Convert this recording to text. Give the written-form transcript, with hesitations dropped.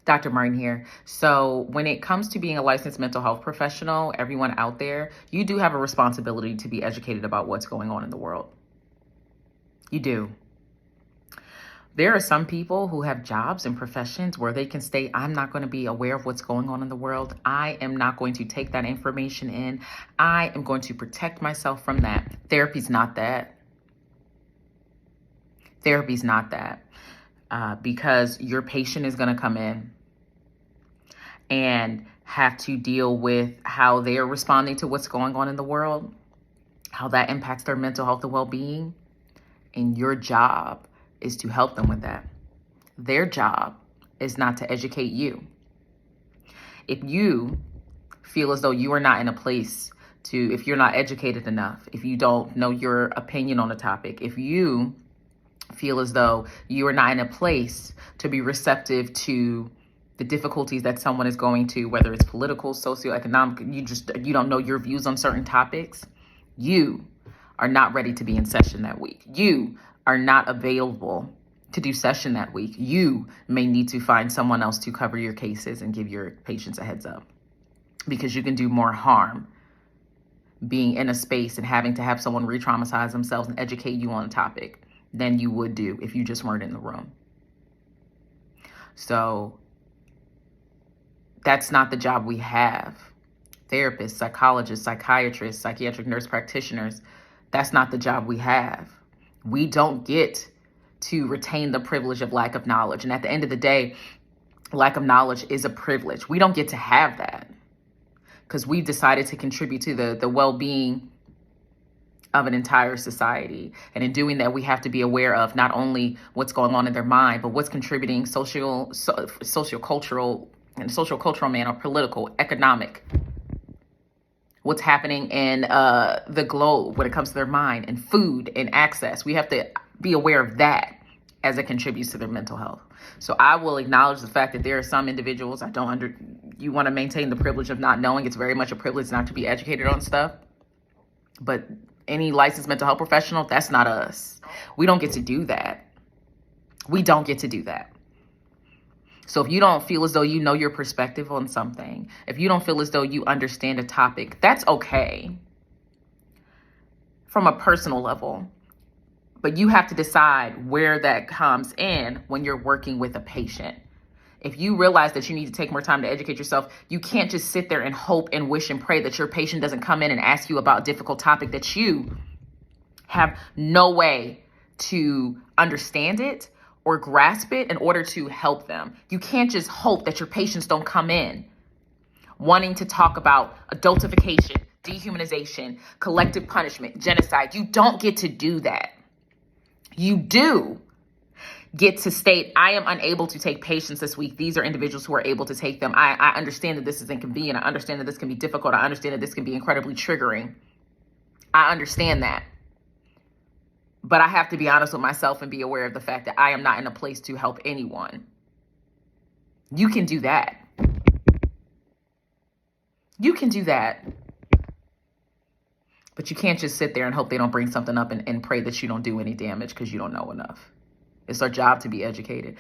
Dr. Martin here. So when it comes to being a licensed mental health professional, everyone out there, you do have a responsibility to be educated about what's going on in the world. You do. There are some people who have jobs and professions where they can state, I'm not going to be aware of what's going on in the world. I am not going to take that information in. I am going to protect myself from that. Therapy's not that. Therapy's not that. Because your patient is going to come in and have to deal with how they're responding to what's going on in the world, how that impacts their mental health and well-being. And your job is to help them with that. Their job is not to educate you. If you feel as though you are not in a place to, if you're not educated enough, if you don't know your opinion on a topic, if you feel as though you are not in a place to be receptive to the difficulties that someone is going to, whether it's political, socioeconomic, you don't know your views on certain topics, you are not ready to be in session that week. You are not available to do session that week. You may need to find someone else to cover your cases and give your patients a heads up, because you can do more harm being in a space and having to have someone re-traumatize themselves and educate you on a topic than you would do if you just weren't in the room. So that's not the job we have. Therapists, psychologists, psychiatrists, psychiatric nurse practitioners, that's not the job we have. We don't get to retain the privilege of lack of knowledge. And at the end of the day, lack of knowledge is a privilege. We don't get to have that because we've decided to contribute to the well-being of an entire society. And in doing that, we have to be aware of not only what's going on in their mind, but what's contributing social, cultural, manner, political, economic, what's happening in the globe when it comes to their mind and food and access. We have to be aware of that as it contributes to their mental health. So I will acknowledge the fact that there are some individuals you want to maintain the privilege of not knowing. It's very much a privilege not to be educated on stuff. But any licensed mental health professional, that's not us. We don't get to do that. We don't get to do that. So if you don't feel as though you know your perspective on something, if you don't feel as though you understand a topic, that's okay from a personal level. But you have to decide where that comes in when you're working with a patient. If you realize that you need to take more time to educate yourself, you can't just sit there and hope and wish and pray that your patient doesn't come in and ask you about a difficult topic that you have no way to understand it or grasp it in order to help them. You can't just hope that your patients don't come in wanting to talk about adultification, dehumanization, collective punishment, genocide. You don't get to do that. You do get to state, I am unable to take patients this week. These are individuals who are able to take them. I understand that this is inconvenient. I understand that this can be difficult. I understand that this can be incredibly triggering. I understand that. But I have to be honest with myself and be aware of the fact that I am not in a place to help anyone. You can do that. You can do that. But you can't just sit there and hope they don't bring something up and pray that you don't do any damage because you don't know enough. It's our job to be educated.